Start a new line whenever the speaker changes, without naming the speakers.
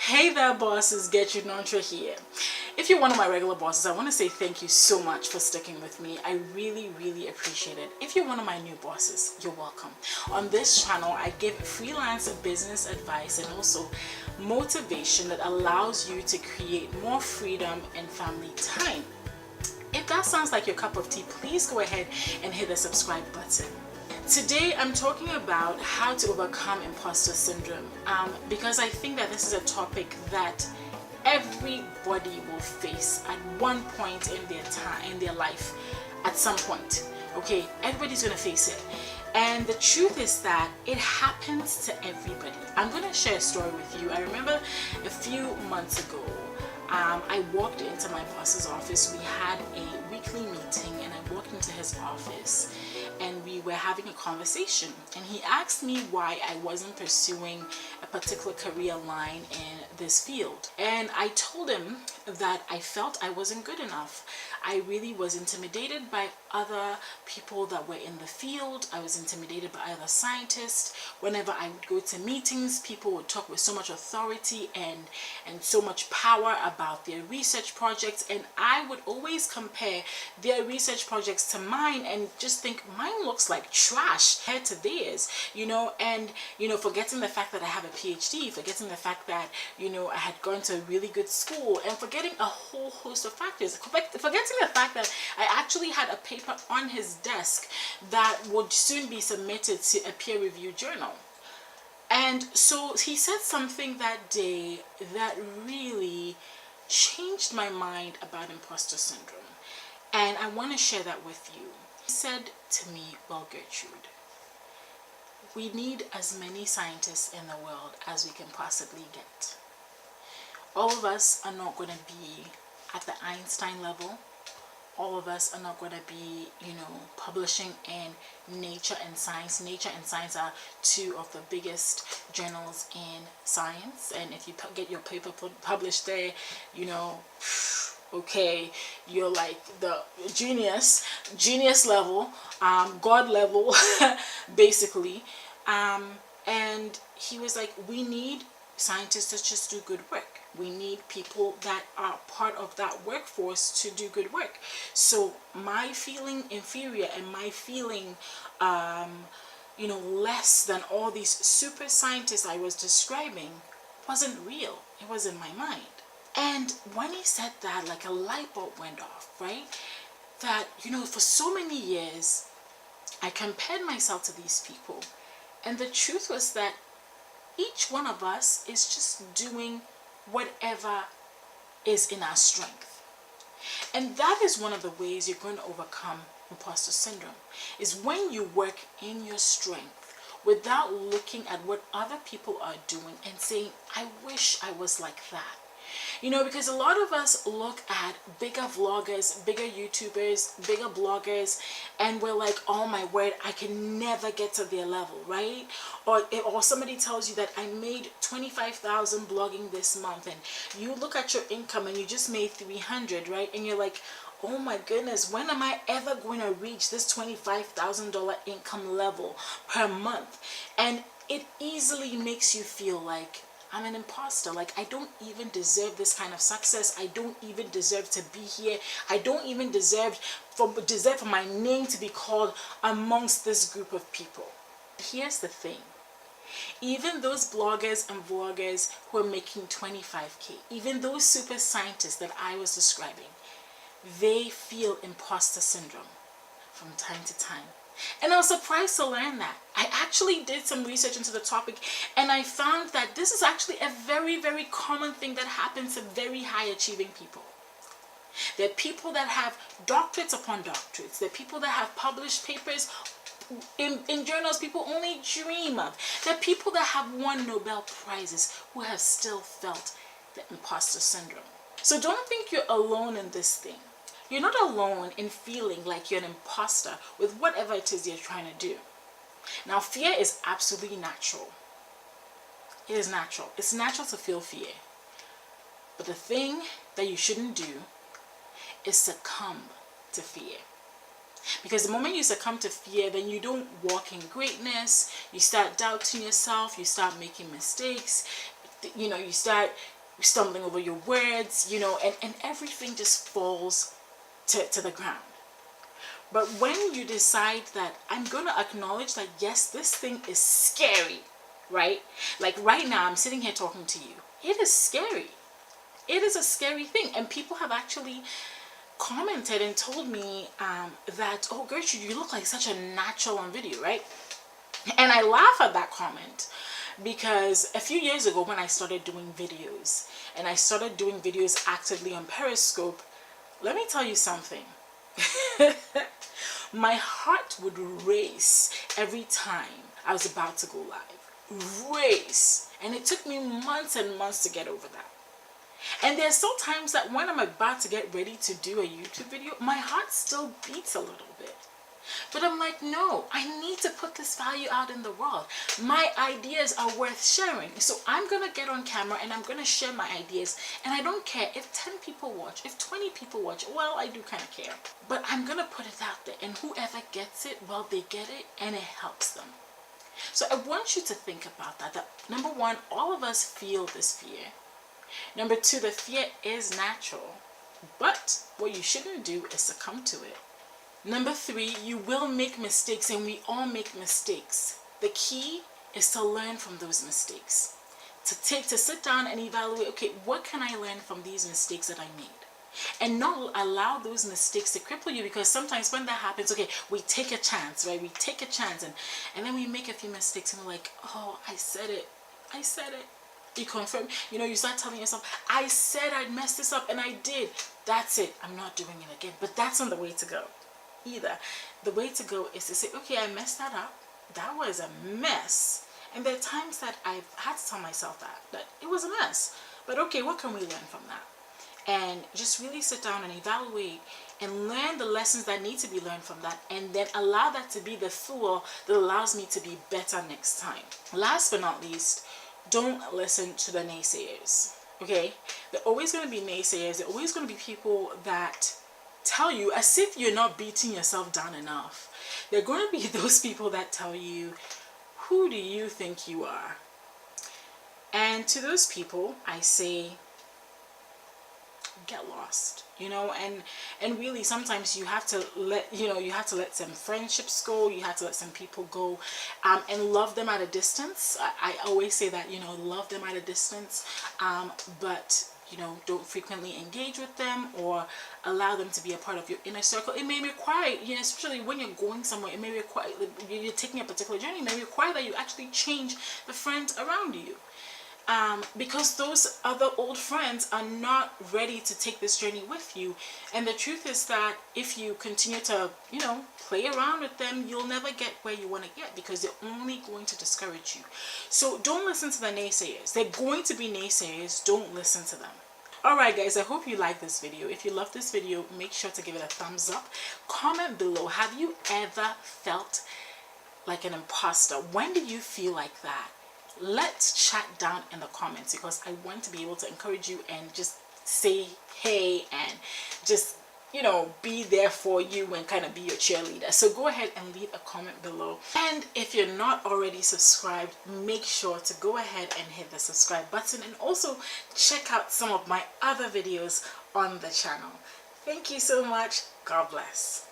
Hey there bosses, Get You Nontra here. If you're one of my regular bosses, I want to say thank you so much for sticking with me. I really appreciate it. If you're one of my new bosses, you're welcome. On this channel, I give freelance business advice and also motivation that allows you to create more freedom and family time. If that sounds like your cup of tea, please go ahead and hit the subscribe button. Today I'm talking about how to overcome imposter syndrome because I think that this is a topic that everybody will face at one point in their life at some point. Okay, everybody's gonna face it, and the truth is that it happens to everybody. I'm gonna share a story with you. I remember a few months ago I walked into my boss's office. We had a weekly meeting and I walked into his office and we were having a conversation, and he asked me why I wasn't pursuing a particular career line in this field. And I told him that I felt I wasn't good enough. I really was intimidated by other people that were in the field. I was intimidated by other scientists. Whenever I would go to meetings, people would talk with so much authority and so much power about their research projects, and I would always compare their research projects to mine and just think mine looks like trash compared to theirs, and forgetting the fact that I have a PhD, forgetting the fact that I had gone to a really good school, and forgetting a whole host of factors, forgetting the fact that I actually had a paper on his desk that would soon be submitted to a peer-reviewed journal. And so he said something that day that really changed my mind about imposter syndrome, and I want to share that with you. He said to me, "Well, Gertrude, we need as many scientists in the world as we can possibly get. All of us are not going to be at the Einstein level. All of us are not going to be, publishing in Nature and Science. Nature and Science are two of the biggest journals in science. And if you get your paper published there, okay, you're like the genius level, God level, basically." And he was like, "We need scientists to just do good work. We need people that are part of that workforce to do good work." So my feeling inferior and my feeling less than all these super scientists I was describing wasn't real. It was in my mind. And when he said that, like a light bulb went off, right? That for so many years I compared myself to these people, and the truth was that each one of us is just doing whatever is in our strength. And that is one of the ways you're going to overcome imposter syndrome, is when you work in your strength without looking at what other people are doing and saying, "I wish I was like that." Because a lot of us look at bigger vloggers, bigger YouTubers, bigger bloggers, and we're like, "Oh my word, I can never get to their level," right? Or somebody tells you that I made 25,000 blogging this month, and you look at your income and you just made 300, right? And you're like, "Oh my goodness, when am I ever going to reach this $25,000 income level per month?" And it easily makes you feel like, I'm an imposter. Like, I don't even deserve this kind of success. I don't even deserve to be here. I don't even deserve for my name to be called amongst this group of people. Here's the thing. Even those bloggers and vloggers who are making 25K, even those super scientists that I was describing, they feel imposter syndrome from time to time. And I was surprised to learn that. I actually did some research into the topic, and I found that this is actually a very common thing that happens to very high achieving people. There are people that have doctorates upon doctorates. There are people that have published papers in journals people only dream of. There are people that have won Nobel Prizes who have still felt the imposter syndrome. So don't think you're alone in this thing. You're not alone in feeling like you're an imposter with whatever it is you're trying to do. Now, fear is absolutely natural. It is natural. It's natural to feel fear. But the thing that you shouldn't do is succumb to fear. Because the moment you succumb to fear, then you don't walk in greatness. You start doubting yourself. You start making mistakes. you know, you start stumbling over your words, you know, and everything just falls to the ground. But when you decide that I'm going to acknowledge that, yes, this thing is scary, right? Like right now, I'm sitting here talking to you. It is scary. It is a scary thing. And people have actually commented and told me that, oh, Gertrude, you look like such a natural on video, right? And I laugh at that comment because a few years ago when I started doing videos and I started doing videos actively on Periscope, let me tell you something. My heart would race every time I was about to go live. Race. And it took me months and months to get over that. And there's still times that when I'm about to get ready to do a YouTube video, my heart still beats a little bit. But I'm like, no, I need to put this value out in the world. My ideas are worth sharing. So I'm going to get on camera and I'm going to share my ideas. And I don't care if 10 people watch, if 20 people watch. Well, I do kind of care. But I'm going to put it out there. And whoever gets it, well, they get it and it helps them. So I want you to think about that. That number one, all of us feel this fear. Number two, the fear is natural. But what you shouldn't do is succumb to it. Number three, you will make mistakes, and we all make mistakes. The key is to learn from those mistakes. To sit down and evaluate, okay, what can I learn from these mistakes that I made? And not allow those mistakes to cripple you, because sometimes when that happens, okay, we take a chance, right? We take a chance and then we make a few mistakes and we're like, oh, I said it. You confirm, you know, you start telling yourself, I said I'd mess this up and I did. That's it. I'm not doing it again. But that's not the way to go either. The way to go is to say, okay, I messed that up. That was a mess. And there are times that I've had to tell myself that it was a mess. But okay, what can we learn from that? And just really sit down and evaluate and learn the lessons that need to be learned from that, and then allow that to be the fuel that allows me to be better next time. Last but not least, don't listen to the naysayers. Okay? There are always going to be naysayers. There are always going to be people that tell you as if you're not beating yourself down enough. There are going to be those people that tell you, who do you think you are? And to those people, I say, get lost, you know, and really sometimes you have to let some friendships go, you have to let some people go, and love them at a distance. I always say that, you know, love them at a distance, but you know, don't frequently engage with them or allow them to be a part of your inner circle. It may require, you know, especially when you're going somewhere, it may require, you're taking a particular journey, it may require that you actually change the friends around you. Because those other old friends are not ready to take this journey with you. And the truth is that if you continue to, you know, play around with them, you'll never get where you want to get, because they're only going to discourage you. So don't listen to the naysayers. They're going to be naysayers. Don't listen to them. Alright guys, I hope you like this video. If you love this video, make sure to give it a thumbs up. Comment below, have you ever felt like an imposter? When did you feel like that? Let's chat down in the comments, because I want to be able to encourage you and just say hey and just, you know, be there for you and kind of be your cheerleader. So go ahead and leave a comment below. And if you're not already subscribed, make sure to go ahead and hit the subscribe button, and also check out some of my other videos on the channel. Thank you so much. God bless.